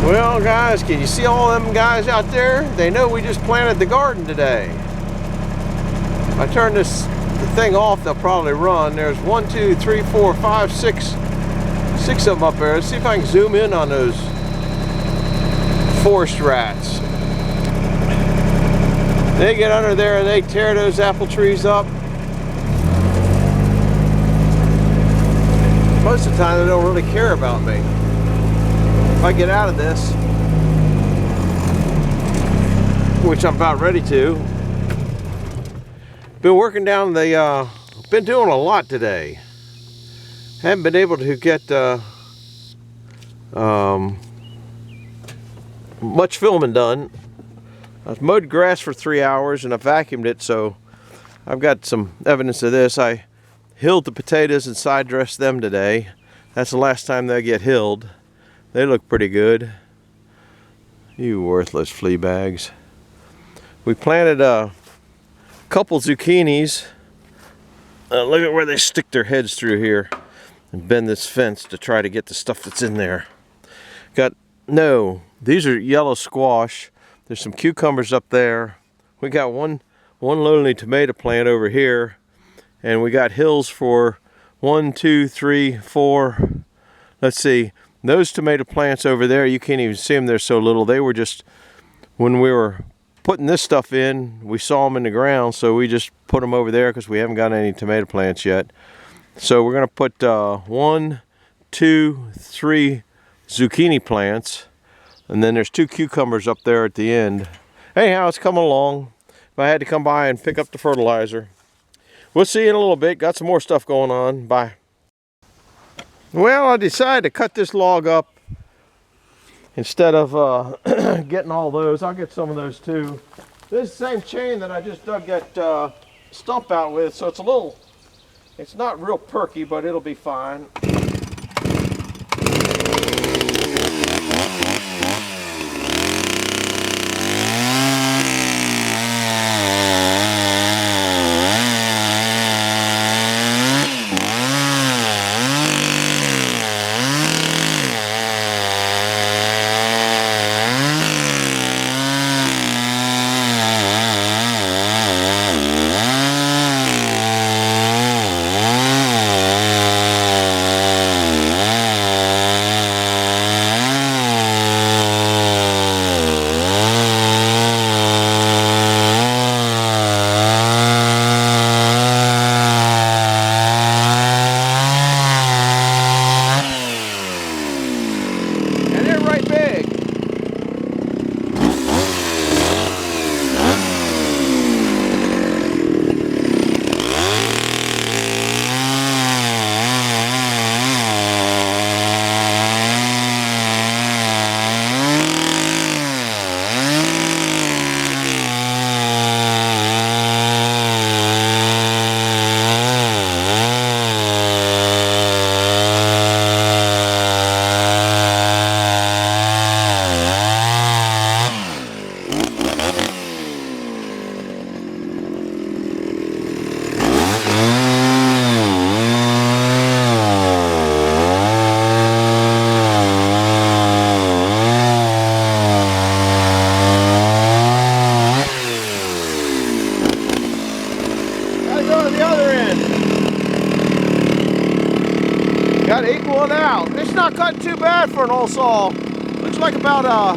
Well, guys, can you see all them guys out there? They know we just planted the garden today. If I turn the thing off, they'll probably run. There's 1, 2, 3, 4, 5, 6 of them up there. Let's see if I can zoom in on those forest rats. They get under there and they tear those apple trees up. Most of the time they don't really care about me. If I get out of this, which I'm about ready to, been working down the, been doing a lot today. Haven't been able to get much filming done. I've mowed grass for 3 hours and I vacuumed it, so I've got some evidence of this. I hilled the potatoes and side dressed them today. That's the last time they get hilled. They look pretty good. You worthless flea bags. We planted a couple zucchinis. Look at where they stick their heads through here and bend this fence to try to get the stuff that's in there. These are yellow squash. There's some cucumbers up there. We got one lonely tomato plant over here, and we got hills for 1, 2, 3, 4. Let's see. Those tomato plants over there, you can't even see them, they're so little. They were just, when we were putting this stuff in, we saw them in the ground, so we just put them over there because we haven't got any tomato plants yet. So we're going to put 1, 2, 3 zucchini plants, and then there's 2 cucumbers up there at the end. Anyhow, it's coming along. If I had to come by and pick up the fertilizer. We'll see you in a little bit. Got some more stuff going on. Bye. Well, I decided to cut this log up instead of getting all those. I'll get some of those too. This is the same chain that I just dug that stump out with, so it's not real perky, but it'll be fine. Got to equal it out. It's not cutting too bad for an old saw. Looks like about a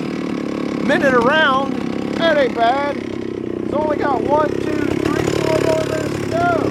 minute around. That ain't bad. It's only got 1, 2, 3, 4 more minutes to go.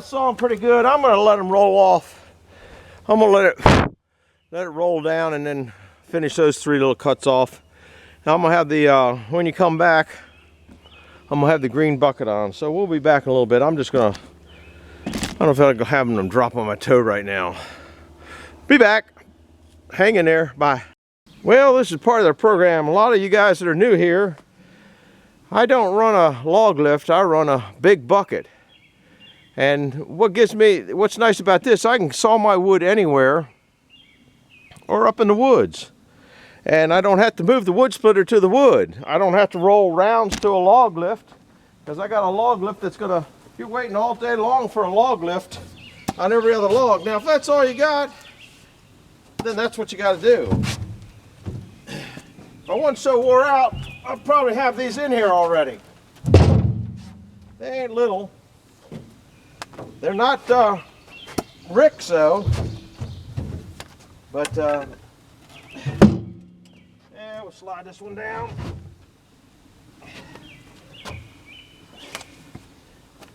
sawing pretty good. I'm gonna let them roll off. I'm gonna let it roll down and then finish those 3 little cuts off. Now I'm gonna have the when you come back, I'm gonna have the green bucket on. So we'll be back in a little bit. I'm just gonna, I don't know if I'll go having them drop on my toe right now. Be back. Hang in there. Bye. Well, this is part of the program. A lot of you guys that are new here, I don't run a log lift. I run a big bucket. And what's nice about this, I can saw my wood anywhere or up in the woods. And I don't have to move the wood splitter to the wood. I don't have to roll rounds to a log lift, because I got a log lift that's gonna, you're waiting all day long for a log lift on every other log. Now if that's all you got, then that's what you gotta do. If I wasn't so wore out, I'd probably have these in here already. They ain't little. They're not ricks though, but yeah, we'll slide this one down.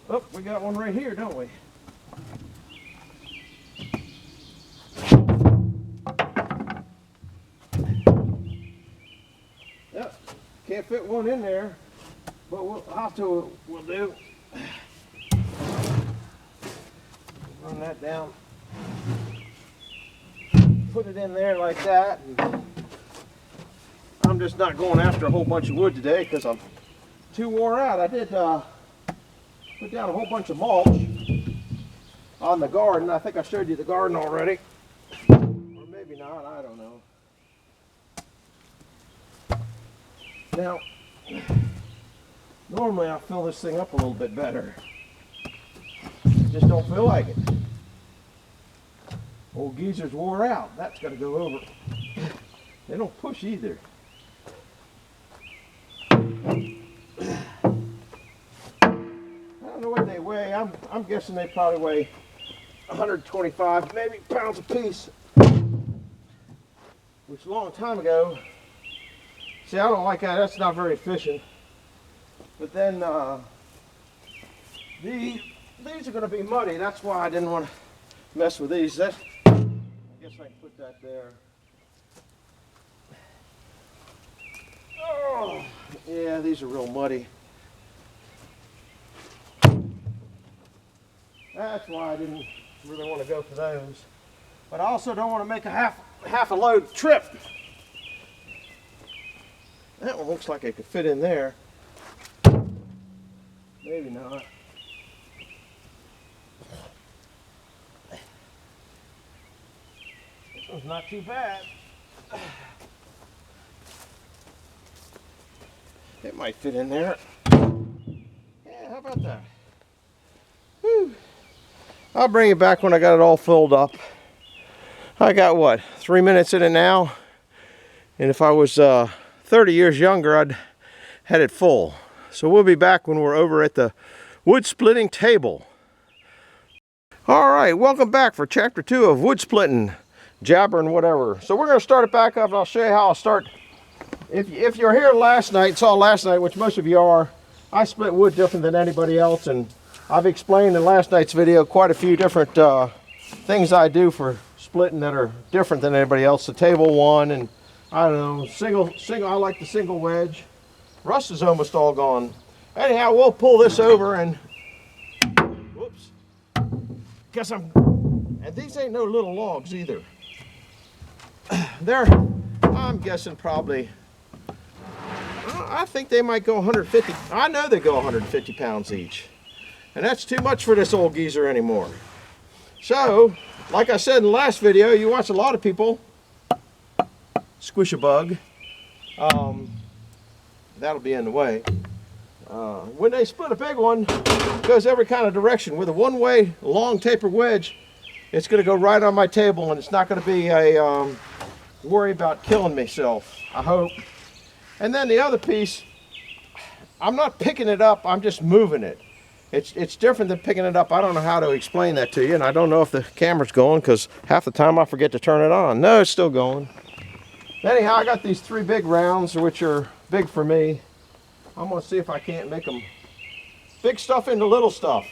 Oh, we got one right here, don't we? Yep, can't fit one in there, but we'll do. Run that down. Put it in there like that. And I'm just not going after a whole bunch of wood today because I'm too wore out. I did put down a whole bunch of mulch on the garden. I think I showed you the garden already. Or maybe not, I don't know. Now, normally I fill this thing up a little bit better. Just don't feel like it. Old geezer's wore out. That's got to go over. They don't push either. I don't know what they weigh. I'm guessing they probably weigh 125, maybe pounds a piece. Which a long time ago. See, I don't like that. That's not very efficient. But then these are going to be muddy. That's why I didn't want to mess with these. I guess I can put that there. Oh, yeah, these are real muddy. That's why I didn't really want to go for those. But I also don't want to make a half a load trip. That one looks like it could fit in there. Maybe not. This one's not too bad. It might fit in there. Yeah, how about that? Whew. I'll bring it back when I got it all filled up. I got what, 3 minutes in it now? And if I was 30 years younger, I'd had it full. So we'll be back when we're over at the wood splitting table. All right, welcome back for chapter 2 of wood splitting, jabbering, whatever. So we're going to start it back up, and I'll show you how I'll start. If you're here last night, saw last night, which most of you are, I split wood different than anybody else, and I've explained in last night's video quite a few different things I do for splitting that are different than anybody else. The table one, and I don't know, single. I like the single wedge. Rust is almost all gone. Anyhow, we'll pull this over and, whoops, and these ain't no little logs either. I'm guessing probably, I think they might go 150, I know they go 150 pounds each. And that's too much for this old geezer anymore. So, like I said in the last video, you watch a lot of people squish a bug. That'll be in the way. When they split a big one, it goes every kind of direction. With a one-way long taper wedge, it's going to go right on my table, and it's not going to be a worry about killing myself, I hope. And then the other piece, I'm not picking it up, I'm just moving it. It's different than picking it up. I don't know how to explain that to you, and I don't know if the camera's going, because half the time I forget to turn it on. No, it's still going. Anyhow, I got these 3 big rounds, which are big for me. I'm going to see if I can't make them big stuff into little stuff.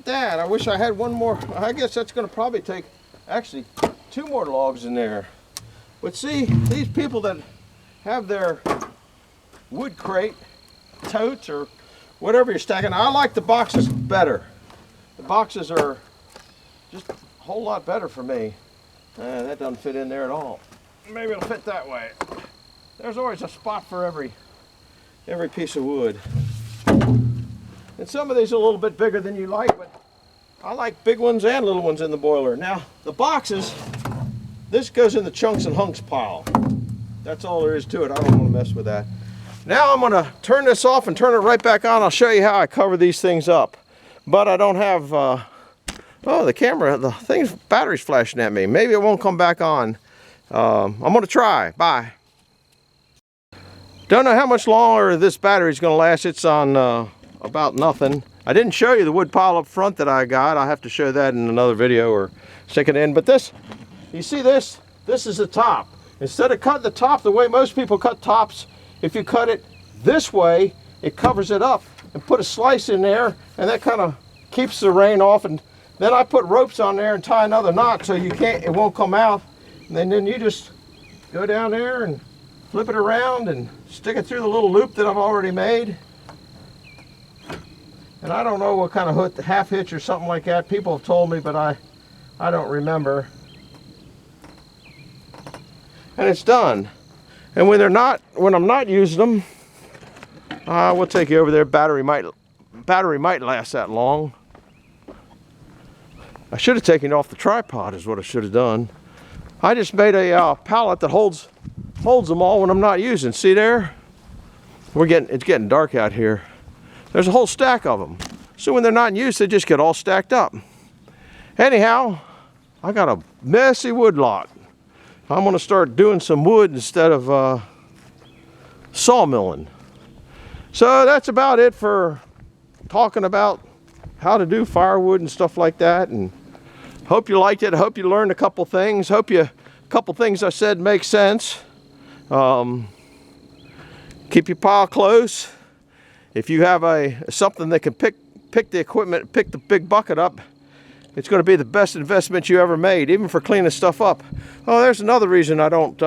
that. I wish I had one more. I guess that's going to probably take actually 2 more logs in there. But see, these people that have their wood crate, totes, or whatever you're stacking, I like the boxes better. The boxes are just a whole lot better for me. That doesn't fit in there at all. Maybe it'll fit that way. There's always a spot for every piece of wood. And some of these are a little bit bigger than you like, but I like big ones and little ones in the boiler. Now, the boxes, this goes in the chunks and hunks pile. That's all there is to it. I don't want to mess with that. Now I'm going to turn this off and turn it right back on. I'll show you how I cover these things up. But I don't have, oh, the camera, the thing's battery's flashing at me. Maybe it won't come back on. I'm going to try. Bye. Don't know how much longer this battery's going to last. It's on about nothing. I didn't show you the wood pile up front that I got. I'll have to show that in another video or stick it in. But this, you see this? This is the top. Instead of cutting the top the way most people cut tops, if you cut it this way, it covers it up, and put a slice in there, and that kind of keeps the rain off. And then I put ropes on there and tie another knot so it won't come out. And then you just go down there and flip it around and stick it through the little loop that I've already made. And I don't know what kind of hook, half hitch or something like that. People have told me, but I don't remember. And it's done. And when I'm not using them, we'll take you over there. Battery might last that long. I should have taken it off the tripod is what I should have done. I just made a pallet that holds them all when I'm not using. See there? It's getting dark out here. There's a whole stack of them. So when they're not in use, they just get all stacked up. Anyhow, I got a messy wood lot. I'm going to start doing some wood instead of sawmilling. So that's about it for talking about how to do firewood and stuff like that. And hope you liked it. I hope you learned a couple things. Hope a couple things I said make sense. Keep your pile close. If you have something that can pick the equipment, pick the big bucket up, it's going to be the best investment you ever made, even for cleaning stuff up. Oh, there's another reason I don't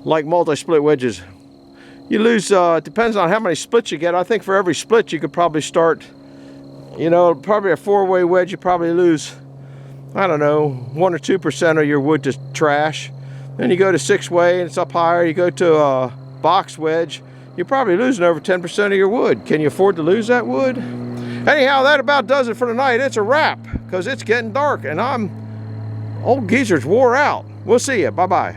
like multi-split wedges. You lose, it depends on how many splits you get. I think for every split you could probably start, probably a 4-way wedge, you probably lose, I don't know, 1 or 2% of your wood to trash. Then you go to 6-way and it's up higher. You go to a box wedge, you're probably losing over 10% of your wood. Can you afford to lose that wood? Anyhow, that about does it for tonight. It's a wrap because it's getting dark and old geezer's wore out. We'll see you. Bye-bye.